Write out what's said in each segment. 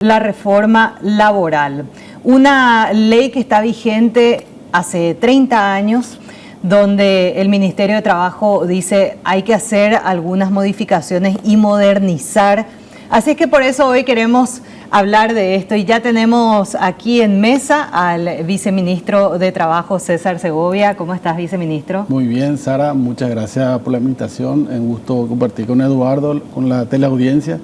La reforma laboral, una ley que está vigente hace 30 años, donde el Ministerio de Trabajo dice hay que hacer algunas modificaciones y modernizar. Así es que por eso hoy queremos hablar de esto y ya tenemos aquí en mesa al viceministro de Trabajo, César Segovia. ¿Cómo estás, viceministro? Muy bien, Sara, muchas gracias por la invitación. Un gusto compartir con Eduardo, con la teleaudiencia.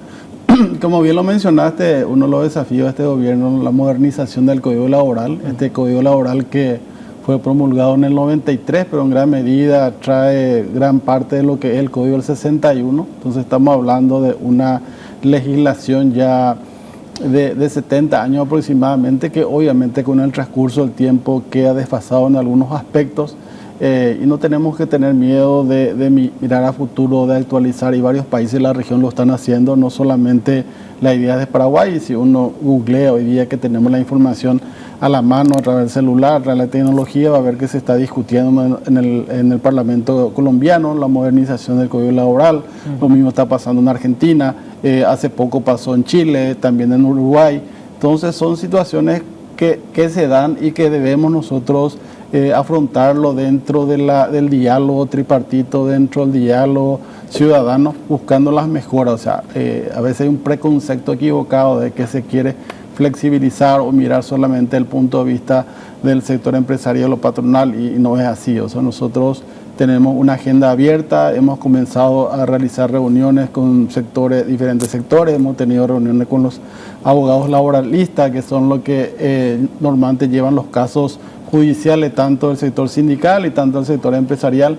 Como bien lo mencionaste, uno de los desafíos de este gobierno es la modernización del Código Laboral. Este Código Laboral que fue promulgado en el 93, pero en gran medida trae gran parte de lo que es el Código del 61. Entonces estamos hablando de una legislación ya de 70 años aproximadamente, que obviamente con el transcurso del tiempo queda desfasado en algunos aspectos. Y no tenemos que tener miedo de mirar a futuro, de actualizar, y varios países de la región lo están haciendo, no solamente la idea de Paraguay. Si uno googlea hoy día, que tenemos la información a la mano a través del celular, a través de la tecnología, va a ver que se está discutiendo en el Parlamento colombiano la modernización del Código Laboral. Lo mismo está pasando en Argentina, hace poco pasó en Chile, también en Uruguay. Entonces son situaciones que se dan y que debemos nosotros afrontarlo dentro del diálogo tripartito, dentro del diálogo ciudadano, buscando las mejoras. O sea, a veces hay un preconcepto equivocado de que se quiere flexibilizar o mirar solamente el punto de vista del sector empresarial o patronal, y no es así. O sea, nosotros tenemos una agenda abierta, hemos comenzado a realizar reuniones con diferentes sectores, hemos tenido reuniones con los abogados laboralistas, que son los que normalmente llevan los casos judiciales, tanto del sector sindical y tanto del sector empresarial.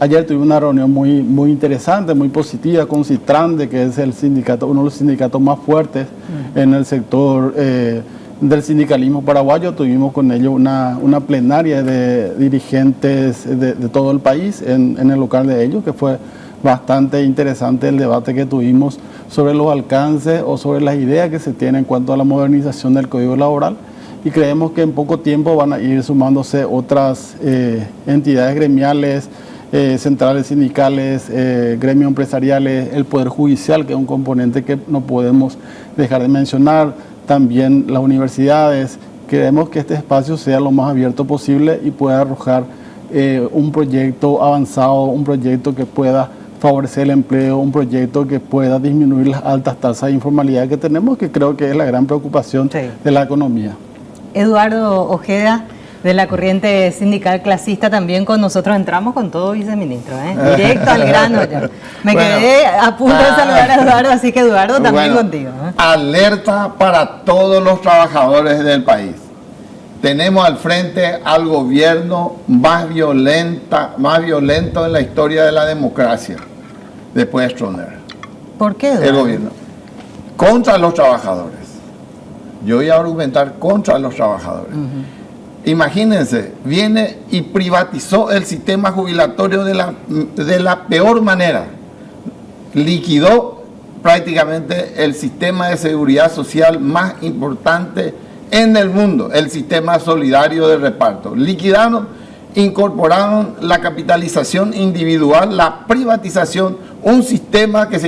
Ayer tuvimos una reunión muy interesante, muy positiva con Citrande, que es el sindicato, uno de los sindicatos más fuertes en el sector del sindicalismo paraguayo. Tuvimos con ellos una plenaria de dirigentes de todo el país en el local de ellos, que fue bastante interesante el debate que tuvimos sobre los alcances o sobre las ideas que se tienen en cuanto a la modernización del Código Laboral. Y creemos que en poco tiempo van a ir sumándose otras entidades gremiales, centrales sindicales, gremios empresariales, el Poder Judicial, que es un componente que no podemos dejar de mencionar, también las universidades. Queremos que este espacio sea lo más abierto posible y pueda arrojar un proyecto avanzado, un proyecto que pueda favorecer el empleo, un proyecto que pueda disminuir las altas tasas de informalidad que tenemos, que creo que es la gran preocupación de la economía. Eduardo Ojeda, de la corriente sindical clasista, también con nosotros. Entramos con todo, viceministro, directo al grano ya. Quedé a punto de saludar a Eduardo, así que Eduardo, también contigo. Alerta para todos los trabajadores del país. Tenemos al frente al gobierno más violento en la historia de la democracia, después de Stroessner. ¿Por qué, Eduardo? El gobierno. Contra los trabajadores. Yo voy a argumentar contra los trabajadores. Imagínense, viene y privatizó el sistema jubilatorio de la peor manera. Liquidó prácticamente el sistema de seguridad social más importante en el mundo, el sistema solidario de reparto. Liquidaron, incorporaron la capitalización individual, la privatización, un sistema que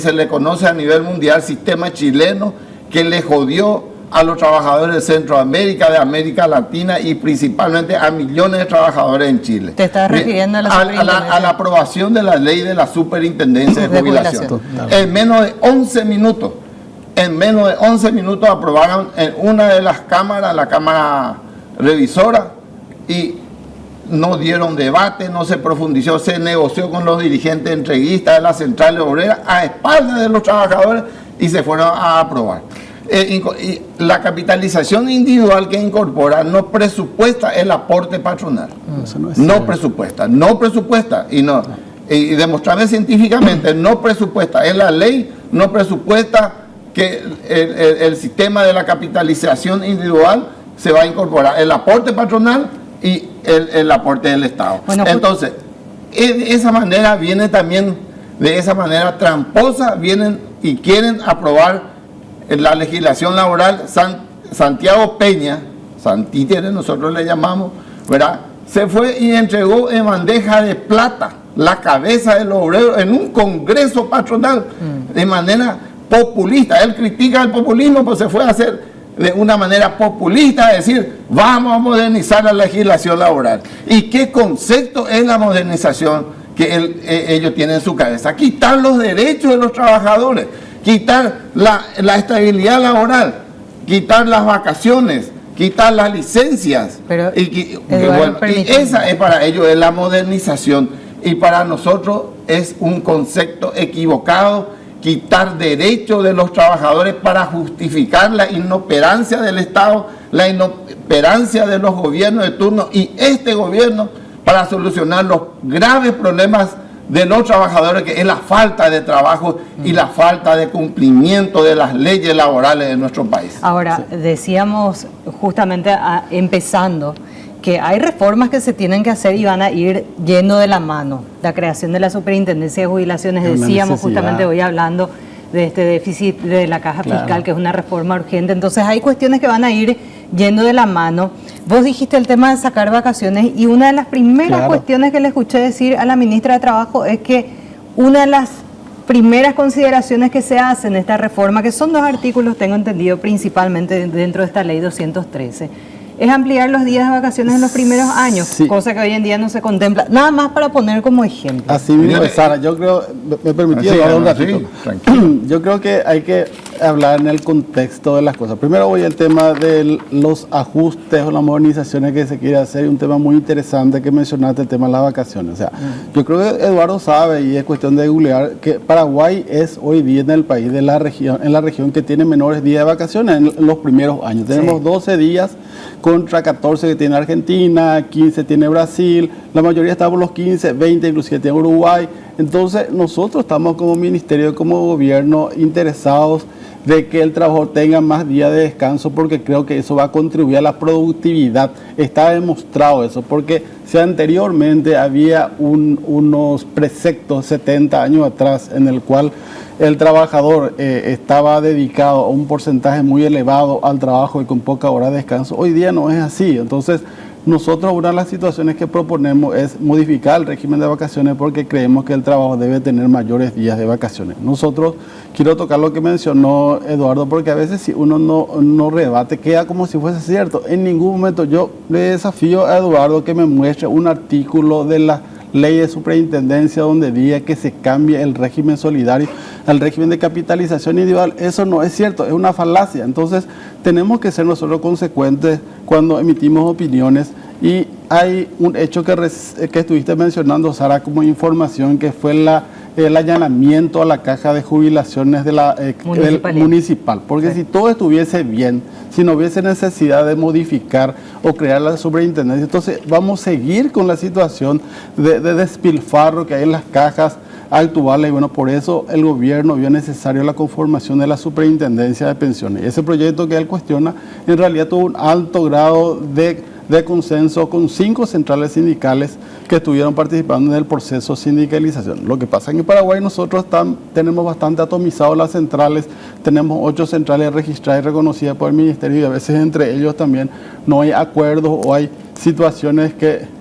se le conoce a nivel mundial, sistema chileno, que le jodió a los trabajadores de Centroamérica, de América Latina y principalmente a millones de trabajadores en Chile. ¿Te estás refiriendo a la aprobación de la ley de la superintendencia de jubilación? En menos de 11 minutos, aprobaron en una de las cámaras, la Cámara Revisora, y no dieron debate, no se profundizó, se negoció con los dirigentes entreguistas de las centrales obreras a espaldas de los trabajadores y se fueron a aprobar. Y la capitalización individual que incorpora no presupuesta el aporte patronal. No presupuesta. Y demostrarme científicamente, no presupuesta. En la ley no presupuesta que el sistema de la capitalización individual se va a incorporar el aporte patronal y el aporte del Estado. Bueno, entonces, de esa manera viene también, de esa manera tramposa, vienen y quieren aprobar la legislación laboral. Santiago Peña, Santítere nosotros le llamamos, ¿verdad? Se fue y entregó en bandeja de plata la cabeza del obrero en un congreso patronal, de manera populista. Él critica el populismo, pues se fue a hacer de una manera populista, decir, vamos a modernizar la legislación laboral. ¿Y qué concepto es la modernización que ellos tienen en su cabeza? Quitar los derechos de los trabajadores, quitar la estabilidad laboral, quitar las vacaciones, quitar las licencias. Pero, y esa es para ellos es la modernización, y para nosotros es un concepto equivocado, quitar derechos de los trabajadores para justificar la inoperancia del Estado, la inoperancia de los gobiernos de turno y este gobierno para solucionar los graves problemas de los trabajadores, que es la falta de trabajo y la falta de cumplimiento de las leyes laborales de nuestro país. Ahora, decíamos justamente empezando que hay reformas que se tienen que hacer y van a ir yendo de la mano. La creación de la Superintendencia de Jubilaciones, decíamos justamente hoy hablando de este déficit de la caja fiscal, que es una reforma urgente. Entonces hay cuestiones que van a ir yendo de la mano. Vos dijiste el tema de sacar vacaciones, y una de las primeras cuestiones que le escuché decir a la ministra de Trabajo es que una de las primeras consideraciones que se hacen en esta reforma, que son 2 artículos, tengo entendido, principalmente dentro de esta ley 213, es ampliar los días de vacaciones en los primeros años, cosa que hoy en día no se contempla. Nada más para poner como ejemplo. Así mismo, Sara, yo creo, me permití hablar un ratito. Yo creo que hay que hablar en el contexto de las cosas. Primero voy al tema de los ajustes o las modernizaciones que se quiere hacer, y un tema muy interesante que mencionaste, el tema de las vacaciones. O sea, yo creo que Eduardo sabe, y es cuestión de googlear, que Paraguay es hoy día en el país de la región, en la región que tiene menores días de vacaciones en los primeros años. Tenemos 12 días contra 14 que tiene Argentina, 15 tiene Brasil, la mayoría está por los 15, 20 inclusive tiene Uruguay. Entonces nosotros estamos como ministerio, como gobierno, interesados de que el trabajador tenga más días de descanso, porque creo que eso va a contribuir a la productividad. Está demostrado eso, porque si anteriormente había unos preceptos 70 años atrás en el cual el trabajador estaba dedicado a un porcentaje muy elevado al trabajo y con poca hora de descanso, hoy día no es así. Entonces nosotros una de las situaciones que proponemos es modificar el régimen de vacaciones, porque creemos que el trabajo debe tener mayores días de vacaciones. Nosotros, quiero tocar lo que mencionó Eduardo, porque a veces si uno no rebate, queda como si fuese cierto. En ningún momento yo le desafío a Eduardo que me muestre un artículo de la ley de superintendencia donde diga que se cambie el régimen solidario al régimen de capitalización individual. Eso no es cierto, es una falacia. Entonces tenemos que ser nosotros consecuentes cuando emitimos opiniones, y hay un hecho que estuviste mencionando, Sara, como información, que fue el allanamiento a la caja de jubilaciones de la municipal. Porque si todo estuviese bien, si no hubiese necesidad de modificar o crear la superintendencia, entonces vamos a seguir con la situación de despilfarro que hay en las cajas actuales. Y bueno, por eso el gobierno vio necesario la conformación de la superintendencia de pensiones. Ese proyecto que él cuestiona en realidad tuvo un alto grado de consenso con 5 centrales sindicales que estuvieron participando en el proceso de sindicalización. Lo que pasa es que en Paraguay nosotros tenemos bastante atomizados las centrales, tenemos 8 centrales registradas y reconocidas por el ministerio, y a veces entre ellos también no hay acuerdos o hay situaciones que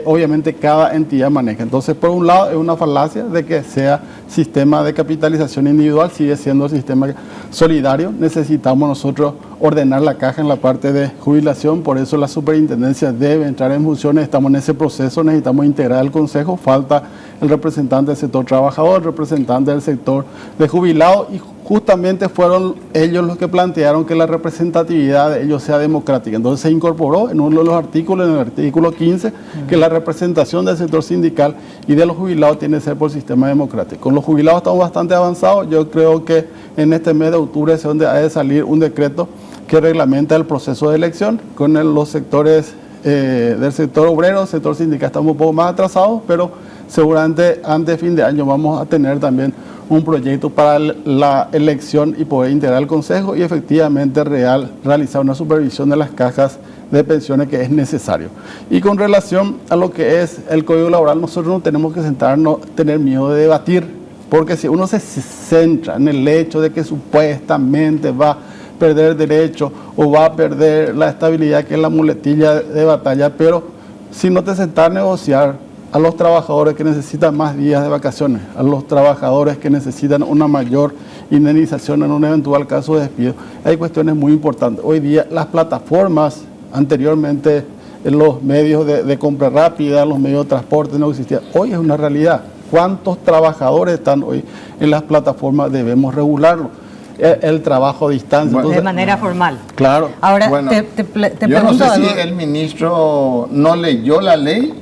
obviamente cada entidad maneja. Entonces, por un lado, es una falacia de que sea sistema de capitalización individual, sigue siendo sistema solidario. Necesitamos nosotros ordenar la caja en la parte de jubilación, por eso la superintendencia debe entrar en funciones. Estamos en ese proceso, necesitamos integrar el consejo, falta el representante del sector trabajador, el representante del sector de jubilados, y justamente fueron ellos los que plantearon que la representatividad de ellos sea democrática. Entonces se incorporó en uno de los artículos, en el artículo 15, que la representación del sector sindical y de los jubilados tiene que ser por sistema democrático. Con los jubilados estamos bastante avanzados. Yo creo que en este mes de octubre es donde ha de salir un decreto que reglamenta el proceso de elección con los sectores del sector obrero, sector sindical. Estamos un poco más atrasados, pero seguramente antes de fin de año vamos a tener también un proyecto para la elección y poder integrar el consejo y efectivamente realizar una supervisión de las cajas de pensiones que es necesario. Y con relación a lo que es el Código Laboral, nosotros no tenemos que sentarnos, tener miedo de debatir, porque si uno se centra en el hecho de que supuestamente va a perder derecho o va a perder la estabilidad, que es la muletilla de batalla, pero si no te sentas a negociar a los trabajadores que necesitan más días de vacaciones, a los trabajadores que necesitan una mayor indemnización en un eventual caso de despido. Hay cuestiones muy importantes. Hoy día las plataformas, anteriormente en los medios de compra rápida, los medios de transporte no existían. Hoy es una realidad. ¿Cuántos trabajadores están hoy en las plataformas? Debemos regularlo. El trabajo a distancia. Bueno, entonces, de manera formal. Claro. Ahora, bueno, te yo pregunto no sé algo. si el ministro no leyó la ley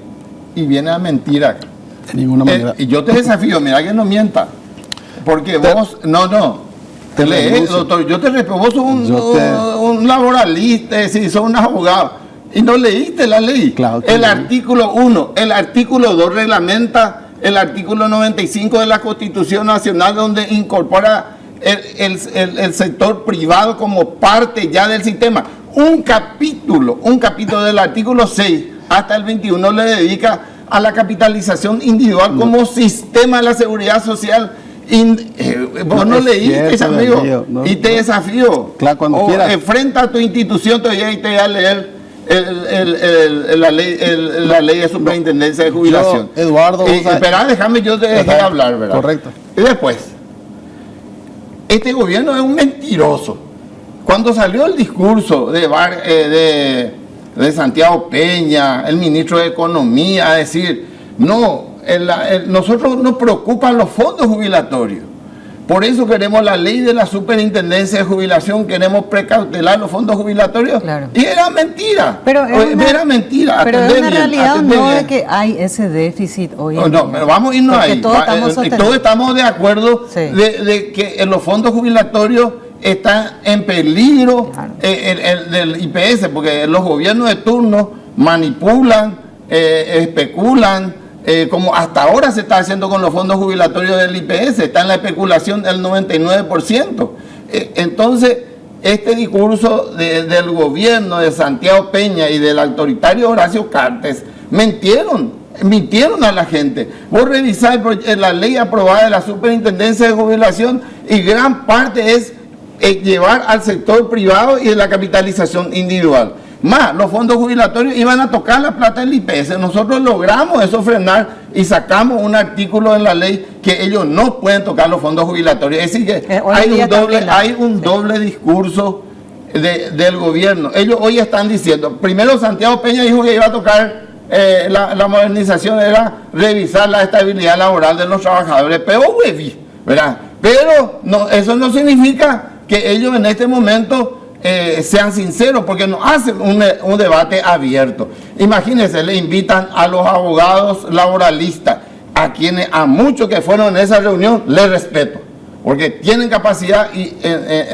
y viene a mentir acá. De ninguna manera. Y yo te desafío, mira que no mienta. Porque vos, te lees, doctor, yo te respeto, vos sos un laboralista, si sos un abogado, y no leíste la ley. Claro, el artículo 1, el artículo 2 reglamenta el artículo 95 de la Constitución Nacional, donde incorpora el sector privado como parte ya del sistema. Un capítulo del artículo 6 hasta el 21 le dedica a la capitalización individual como sistema de la seguridad social. Vos no leíste, cierto, amigo, y te desafío. Claro, cuando quieras. Enfrenta a tu institución todavía y te voy a leer la ley de superintendencia de jubilación. Yo, Eduardo, espera, déjame yo te dejé hablar, ¿verdad? Correcto. Y después, este gobierno es un mentiroso. Cuando salió el discurso de Santiago Peña, el ministro de Economía, a decir, nosotros nos preocupan los fondos jubilatorios. Por eso queremos la ley de la superintendencia de jubilación, queremos precautelar los fondos jubilatorios. Claro. Y era mentira. Pero era mentira. Pero es una realidad no de que hay ese déficit hoy en día. Pero vamos a irnos ahí. Todos estamos de acuerdo de que los fondos jubilatorios están en peligro, claro, del IPS, porque los gobiernos de turno manipulan, especulan, como hasta ahora se está haciendo con los fondos jubilatorios del IPS, está en la especulación del 99%. Entonces, este discurso del gobierno de Santiago Peña y del autoritario Horacio Cartes mintieron a la gente. Vos revisás la ley aprobada de la superintendencia de jubilación y gran parte es llevar al sector privado y de la capitalización individual. Más, los fondos jubilatorios iban a tocar la plata del IPS. Nosotros logramos eso frenar y sacamos un artículo en la ley que ellos no pueden tocar los fondos jubilatorios. Es decir, que hay un doble discurso del gobierno. Ellos hoy están diciendo, primero Santiago Peña dijo que iba a tocar la modernización, era revisar la estabilidad laboral de los trabajadores, ¿verdad? Pero eso no significa que ellos en este momento sean sinceros, porque no hacen un debate abierto. Imagínense, le invitan a los abogados laboralistas, a muchos que fueron en esa reunión, les respeto, porque tienen capacidad y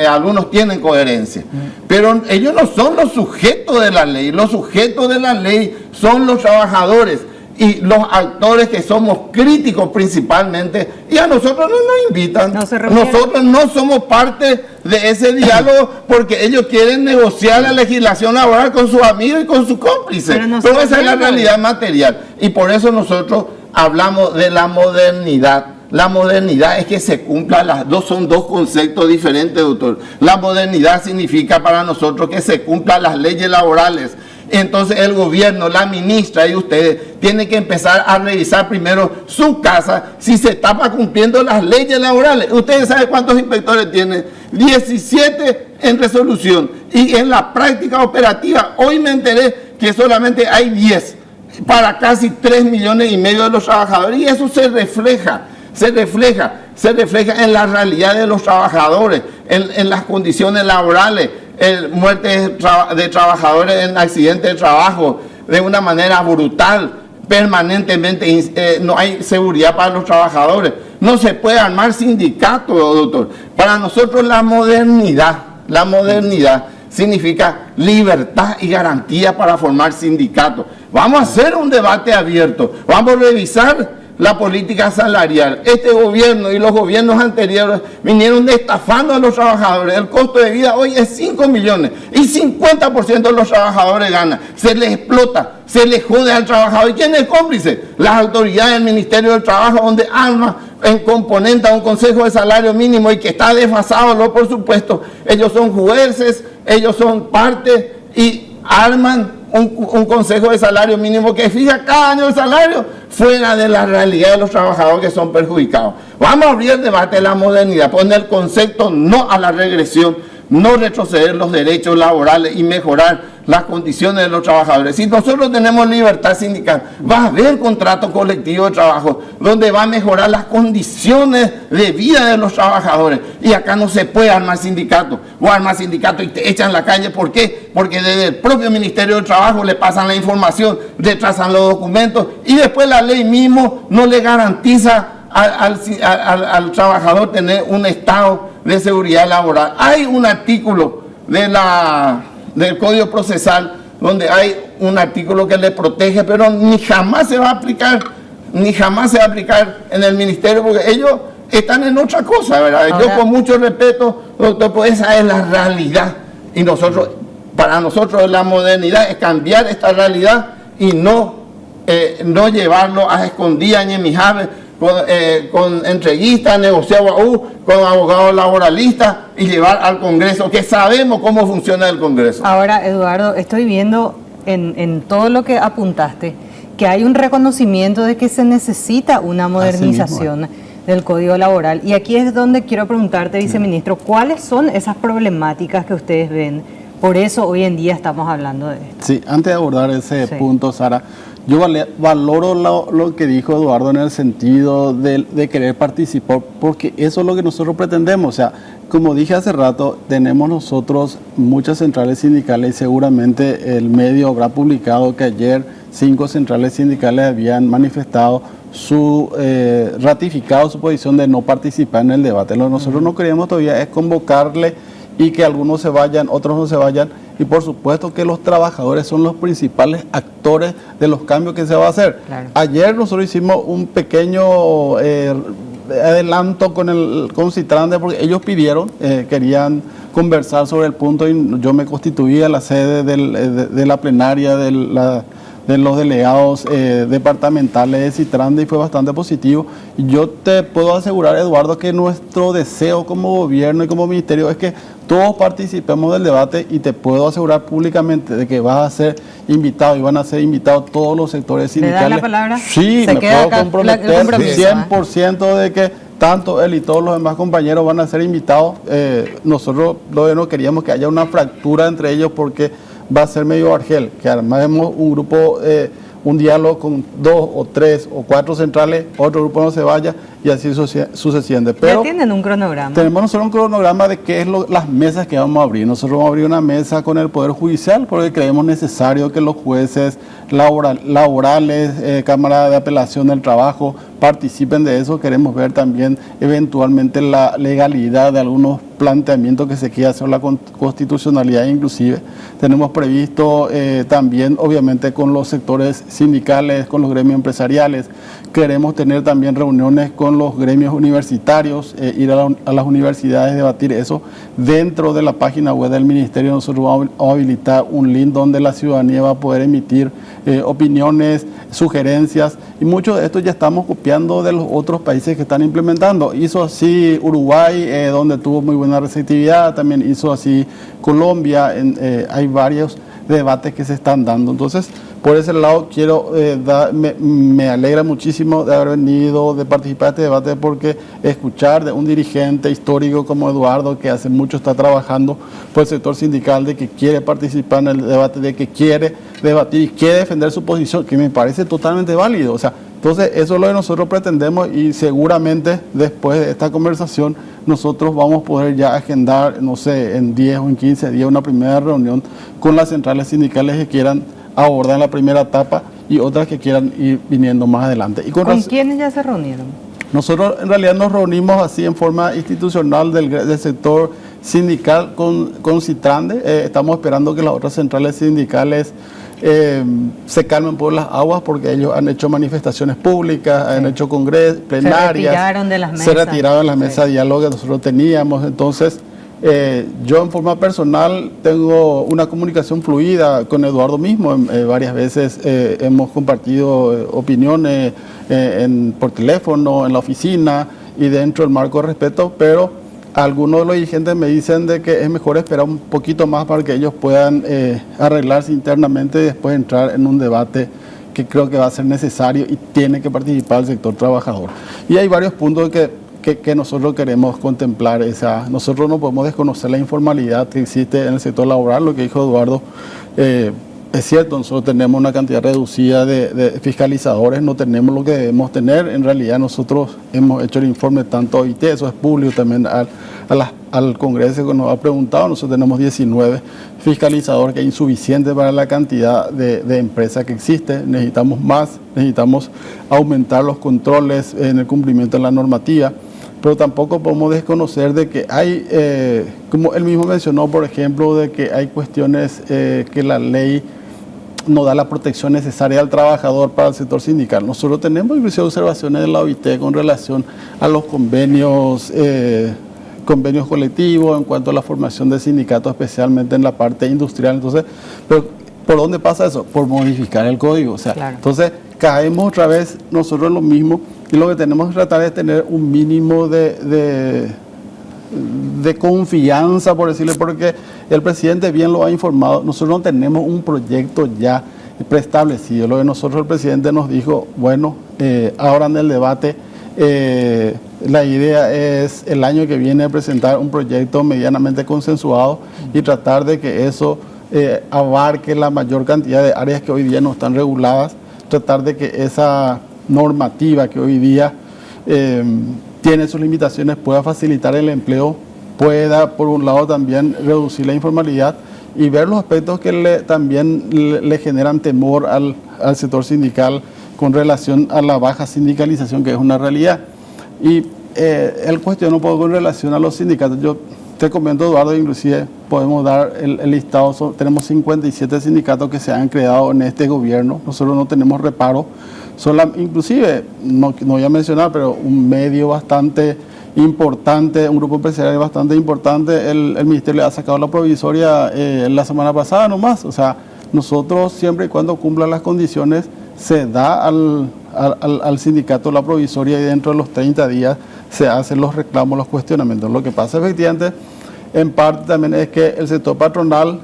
algunos tienen coherencia. Pero ellos no son los sujetos de la ley, los sujetos de la ley son los trabajadores y los actores que somos críticos principalmente, y a nosotros no nos invitan. Nosotros no somos parte de ese diálogo porque ellos quieren negociar la legislación laboral con sus amigos y con sus cómplices. Pero esa es la realidad material. Y por eso nosotros hablamos de la modernidad. La modernidad es que se cumplan las dos, son dos conceptos diferentes, doctor. La modernidad significa para nosotros que se cumplan las leyes laborales. Entonces el gobierno, la ministra y ustedes tienen que empezar a revisar primero su casa si se está cumpliendo las leyes laborales. Ustedes saben cuántos inspectores tienen, 17 en resolución, y en la práctica operativa hoy me enteré que solamente hay 10 para casi 3,5 millones de los trabajadores, y eso se refleja en la realidad de los trabajadores, en las condiciones laborales. Muertes de trabajadores en accidentes de trabajo de una manera brutal, permanentemente, no hay seguridad para los trabajadores, no se puede armar sindicato, doctor. Para nosotros la modernidad significa libertad y garantía para formar sindicatos. Vamos a hacer un debate abierto, vamos a revisar la política salarial. Este gobierno y los gobiernos anteriores vinieron estafando a los trabajadores. El costo de vida hoy es 5 millones y 50% de los trabajadores ganan. Se les explota, se les jode al trabajador. ¿Y quién es cómplice? Las autoridades del Ministerio del Trabajo, donde arma en componente a un consejo de salario mínimo y que está desfasado, por supuesto. Ellos son jueces, ellos son parte y arman un consejo de salario mínimo que fija cada año el salario fuera de la realidad de los trabajadores que son perjudicados. Vamos a abrir el debate de la modernidad, poner el concepto no a la regresión, no retroceder los derechos laborales y mejorar las condiciones de los trabajadores. Si nosotros tenemos libertad sindical, va a haber contrato colectivo de trabajo donde va a mejorar las condiciones de vida de los trabajadores. Y acá no se puede armar sindicato. O armar sindicato y te echan a la calle. ¿Por qué? Porque desde el propio Ministerio de Trabajo le pasan la información, retrasan los documentos y después la ley mismo no le garantiza al trabajador tener un estado de seguridad laboral. Hay un artículo del Código Procesal donde hay un artículo que le protege, pero ni jamás se va a aplicar en el ministerio porque ellos están en otra cosa, ¿verdad? Ahora, yo con mucho respeto, doctor, pues esa es la realidad y para nosotros la modernidad es cambiar esta realidad y no llevarlo a escondidas ni en Mijaves con entreguistas, negociados con abogados laboralistas y llevar al Congreso, que sabemos cómo funciona el Congreso. Ahora, Eduardo, estoy viendo en todo lo que apuntaste que hay un reconocimiento de que se necesita una modernización del Código Laboral. Y aquí es donde quiero preguntarte, viceministro, ¿cuáles son esas problemáticas que ustedes ven? Por eso hoy en día estamos hablando de esto. Sí, antes de abordar ese punto, Sara, yo valoro lo que dijo Eduardo en el sentido de querer participar, porque eso es lo que nosotros pretendemos. O sea, como dije hace rato, tenemos nosotros muchas centrales sindicales y seguramente el medio habrá publicado que ayer 5 centrales sindicales habían manifestado ratificado su posición de no participar en el debate. Lo que nosotros no queremos todavía es convocarle y que algunos se vayan, otros no se vayan. Y por supuesto que los trabajadores son los principales actores de los cambios que se va a hacer. Claro. Ayer nosotros hicimos un pequeño adelanto con Citrande porque ellos pidieron, querían conversar sobre el punto y yo me constituí en la sede de la plenaria de los delegados departamentales de Citrande y fue bastante positivo. Y yo te puedo asegurar, Eduardo, que nuestro deseo como gobierno y como ministerio es que todos participemos del debate y te puedo asegurar públicamente de que vas a ser invitado y van a ser invitados todos los sectores sindicales. ¿Le da la palabra? Sí, me puedo comprometer 100% de que tanto él y todos los demás compañeros van a ser invitados. Nosotros no queríamos que haya una fractura entre ellos porque va a ser medio argel, que armemos un grupo, un diálogo con 2 o 3 o 4 centrales, otro grupo no se vaya y así sucesivamente. Pero ya tienen un cronograma. Tenemos nosotros un cronograma de qué es las mesas que vamos a abrir. Nosotros vamos a abrir una mesa con el Poder Judicial porque creemos necesario que los jueces laborales, Cámara de Apelación del Trabajo, participen de eso. Queremos ver también eventualmente la legalidad de algunos planteamientos que se quiera hacer, la constitucionalidad inclusive. Tenemos previsto también, obviamente, con los sectores sindicales, con los gremios empresariales. Queremos tener también reuniones con los gremios universitarios, ir a las universidades, debatir eso. Dentro de la página web del Ministerio nosotros vamos a habilitar un link donde la ciudadanía va a poder emitir opiniones, sugerencias, y mucho de esto ya estamos copiando de los otros países que están implementando. Hizo así Uruguay, donde tuvo muy buena receptividad, también hizo así Colombia, hay varios debates que se están dando. Entonces, por ese lado quiero me alegra muchísimo de haber venido, de participar de este debate, porque escuchar de un dirigente histórico como Eduardo, que hace mucho está trabajando por el sector sindical, de que quiere participar en el debate, de que quiere debatir y quiere defender su posición, que me parece totalmente válido. O sea, entonces eso es lo que nosotros pretendemos y seguramente después de esta conversación nosotros vamos a poder ya agendar, no sé, en 10 o en 15 días una primera reunión con las centrales sindicales que quieran abordar la primera etapa y otras que quieran ir viniendo más adelante. Y ¿Con quiénes ya se reunieron? Nosotros en realidad nos reunimos así en forma institucional del sector sindical con Citrande. Estamos esperando que las otras centrales sindicales se calmen por las aguas porque ellos han hecho manifestaciones públicas, han hecho congresos, plenarias. Se retiraron de las mesas. Se retiraron de las mesas de diálogo que nosotros teníamos. Entonces, yo en forma personal tengo una comunicación fluida con Eduardo mismo. Varias veces hemos compartido opiniones por teléfono, en la oficina y dentro del marco de respeto, pero algunos de los dirigentes me dicen de que es mejor esperar un poquito más para que ellos puedan arreglarse internamente y después entrar en un debate que creo que va a ser necesario y tiene que participar el sector trabajador. Y hay varios puntos que nosotros queremos contemplar. Nosotros no podemos desconocer la informalidad que existe en el sector laboral, lo que dijo Eduardo. Es cierto, nosotros tenemos una cantidad reducida de fiscalizadores, no tenemos lo que debemos tener. En realidad nosotros hemos hecho el informe tanto a OIT, eso es público también al Congreso que nos ha preguntado. Nosotros tenemos 19 fiscalizadores, que es insuficiente para la cantidad de empresas que existe. Necesitamos más, necesitamos aumentar los controles en el cumplimiento de la normativa. Pero tampoco podemos desconocer de que hay, como él mismo mencionó, por ejemplo, de que hay cuestiones que la ley no da la protección necesaria al trabajador para el sector sindical. Nosotros tenemos inclusive observaciones de la OIT con relación a los convenios colectivos en cuanto a la formación de sindicatos, especialmente en la parte industrial. Entonces, pero ¿por dónde pasa eso? Por modificar el código. O sea, claro. Entonces caemos otra vez nosotros en lo mismo, y lo que tenemos que tratar es tener un mínimo de confianza, por decirle, porque el presidente bien lo ha informado. Nosotros no tenemos un proyecto ya preestablecido. Lo que nosotros, el presidente nos dijo, bueno, ahora en el debate, la idea es el año que viene presentar un proyecto medianamente consensuado y tratar de que eso abarque la mayor cantidad de áreas que hoy día no están reguladas, tratar de que esa normativa que hoy día tiene sus limitaciones pueda facilitar el empleo, pueda por un lado también reducir la informalidad y ver los aspectos que también le generan temor al sector sindical con relación a la baja sindicalización, que es una realidad. Y él cuestionó un poco con relación a los sindicatos. Yo te comento, Eduardo, inclusive podemos dar el listado. Tenemos 57 sindicatos que se han creado en este gobierno. Nosotros no tenemos reparo. Inclusive, no voy a mencionar, pero un medio bastante importante, un grupo empresarial bastante importante, el Ministerio le ha sacado la provisoria la semana pasada nomás. O sea, nosotros siempre y cuando cumplan las condiciones, se da al sindicato la provisoria y dentro de los 30 días se hacen los reclamos, los cuestionamientos. Lo que pasa efectivamente, en parte también es que el sector patronal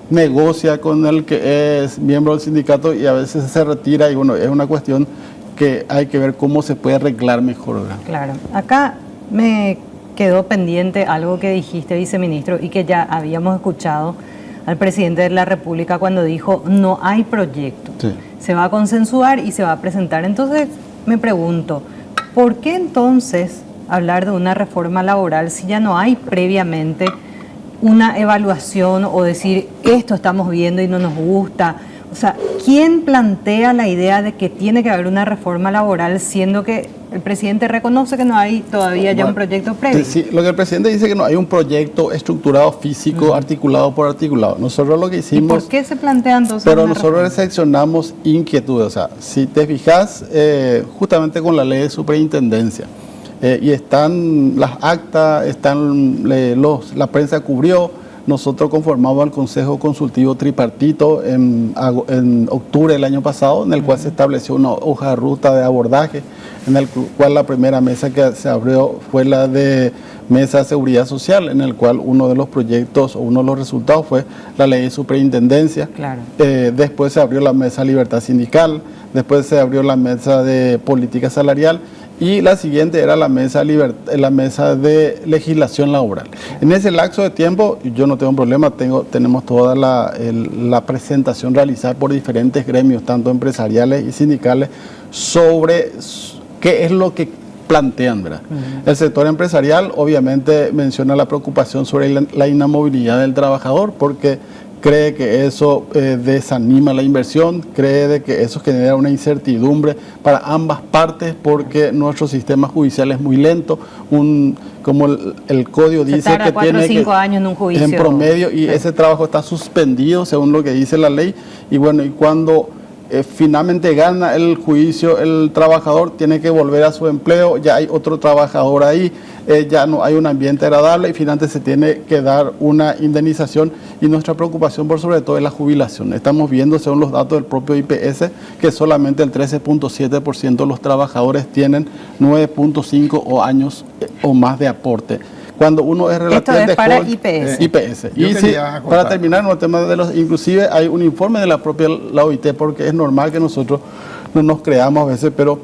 negocia con el que es miembro del sindicato y a veces se retira, y bueno, es una cuestión que hay que ver cómo se puede arreglar mejor, ¿verdad? Claro, acá me quedó pendiente algo que dijiste, viceministro, y que ya habíamos escuchado al presidente de la República cuando dijo no hay proyecto, sí. Se va a consensuar y se va a presentar. Entonces me pregunto, ¿por qué entonces hablar de una reforma laboral si ya no hay previamente una evaluación o decir esto estamos viendo y no nos gusta? O sea, ¿quién plantea la idea de que tiene que haber una reforma laboral siendo que el presidente reconoce que no hay todavía ya un proyecto previo? Sí, lo que el presidente dice que no hay un proyecto estructurado, físico, articulado por articulado. Nosotros lo que hicimos... ¿Y por qué se plantea entonces Pero nosotros seleccionamos inquietudes. O sea, si te fijas, justamente con la ley de superintendencia, y están las actas, están la prensa cubrió. Nosotros conformamos el Consejo Consultivo Tripartito en octubre del año pasado, en el cual se estableció una hoja de ruta de abordaje, en el cual la primera mesa que se abrió fue la de Mesa de Seguridad Social, en el cual uno de los proyectos o uno de los resultados fue la ley de superintendencia. Claro. Después se abrió la Mesa de Libertad Sindical, después se abrió la Mesa de Política Salarial, y la siguiente era la mesa de legislación laboral. En ese lapso de tiempo, yo no tengo un problema, tenemos toda la presentación realizada por diferentes gremios, tanto empresariales y sindicales, sobre qué es lo que plantean, ¿verdad? El sector empresarial obviamente menciona la preocupación sobre la inamovilidad del trabajador, porque cree que eso desanima la inversión, cree de que eso genera una incertidumbre para ambas partes, porque nuestro sistema judicial es muy lento, como el código dice que 4 o 5 años en un juicio en promedio, y ese trabajo está suspendido según lo que dice la ley. Y bueno, y cuando finalmente gana el juicio, el trabajador tiene que volver a su empleo, ya hay otro trabajador ahí, ya no hay un ambiente agradable y finalmente se tiene que dar una indemnización, y nuestra preocupación por sobre todo es la jubilación. Estamos viendo, según los datos del propio IPS, que solamente el 13.7% de los trabajadores tienen 9.5 años o más de aporte. cuando uno es relativamente Esto es para joven. IPS. IPS. Yo Y sí, quería acotar. para terminar en el tema de los, inclusive hay un informe de la propia la OIT, porque es normal que nosotros no nos creamos a veces, pero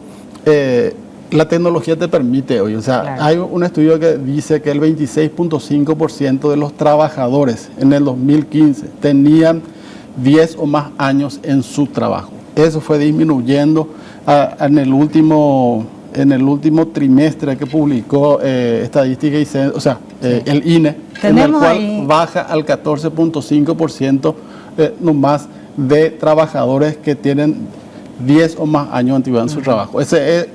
la tecnología te permite hoy. O sea, Claro. hay un estudio que dice que el 26.5% de los trabajadores en el 2015 tenían 10 o más años en su trabajo. Eso fue disminuyendo en el último trimestre que publicó Estadística y Censo, o sea, el INE, en el Tenemos cual ahí- baja al 14.5% nomás de trabajadores que tienen 10 o más años de antigüedad en su trabajo.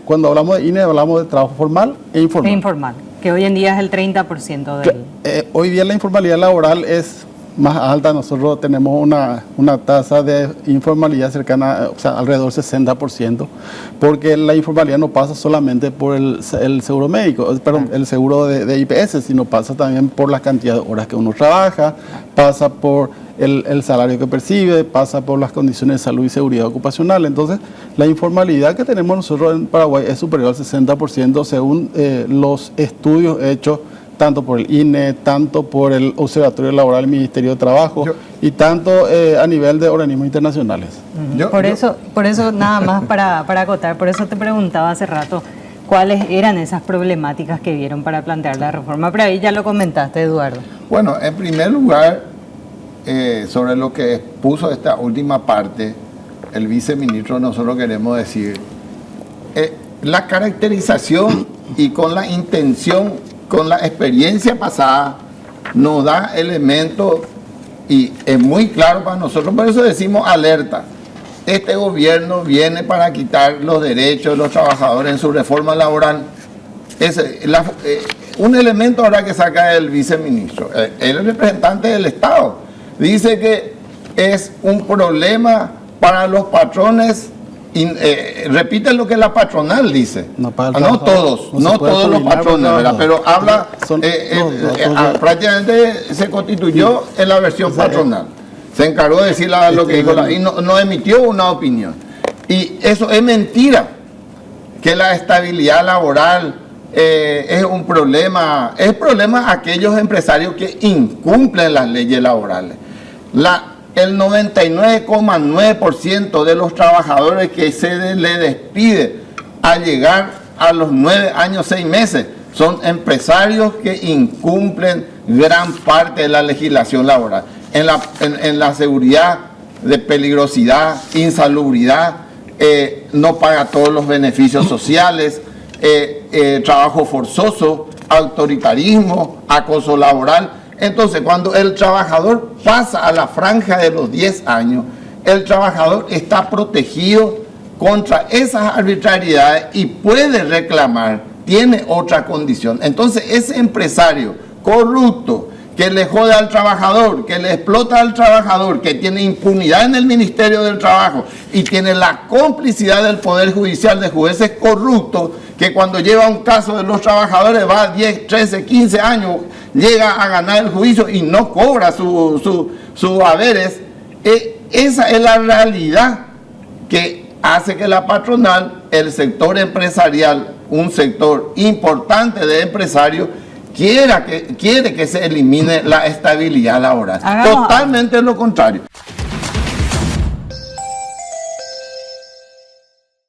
Cuando hablamos de INE, hablamos de trabajo formal e informal. E informal, que hoy en día es el 30% del... Hoy día la informalidad laboral es más alta. Nosotros tenemos una tasa de informalidad cercana, o sea, alrededor del 60%, porque la informalidad no pasa solamente por el seguro médico, perdón, el seguro de IPS, sino pasa también por la cantidad de horas que uno trabaja, pasa por el salario que percibe, pasa por las condiciones de salud y seguridad ocupacional. Entonces, la informalidad que tenemos nosotros en Paraguay es superior al 60% según los estudios hechos tanto por el INE, tanto por el Observatorio Laboral del Ministerio de Trabajo y tanto a nivel de organismos internacionales. Por eso nada más para acotar, por eso te preguntaba hace rato cuáles eran esas problemáticas que vieron para plantear la reforma, pero ahí ya lo comentaste, Eduardo. Bueno, en primer lugar, sobre lo que expuso esta última parte, el viceministro, nosotros queremos decir, la caracterización y con la intención, con la experiencia pasada, nos da elementos y es muy claro para nosotros, por eso decimos alerta. Este gobierno viene para quitar los derechos de los trabajadores en su reforma laboral. Un elemento ahora que saca el viceministro, el representante del Estado, dice que es un problema para los patrones. Repite lo que la patronal dice. No, no todos, no todos los patrones, ¿verdad? Pero habla, prácticamente se constituyó en la versión patronal. Se encargó de decir lo que dijo y no emitió una opinión. Y eso es mentira, que la estabilidad laboral es un problema, es problema a aquellos empresarios que incumplen las leyes laborales. El 99,9% de los trabajadores que se le despide al llegar a los 9 años, 6 meses, son empresarios que incumplen gran parte de la legislación laboral. En la seguridad de peligrosidad, insalubridad, no paga todos los beneficios sociales, trabajo forzoso, autoritarismo, acoso laboral. Entonces, cuando el trabajador pasa a la franja de los 10 años, el trabajador está protegido contra esas arbitrariedades y puede reclamar, tiene otra condición. Entonces, ese empresario corrupto que le jode al trabajador, que le explota al trabajador, que tiene impunidad en el Ministerio del Trabajo y tiene la complicidad del Poder Judicial de jueces corruptos, que cuando lleva un caso de los trabajadores va a 10, 13, 15 años, llega a ganar el juicio y no cobra sus haberes. Esa es la realidad que hace que la patronal, el sector empresarial, un sector importante de empresarios, quiere que se elimine la estabilidad laboral. Totalmente lo contrario.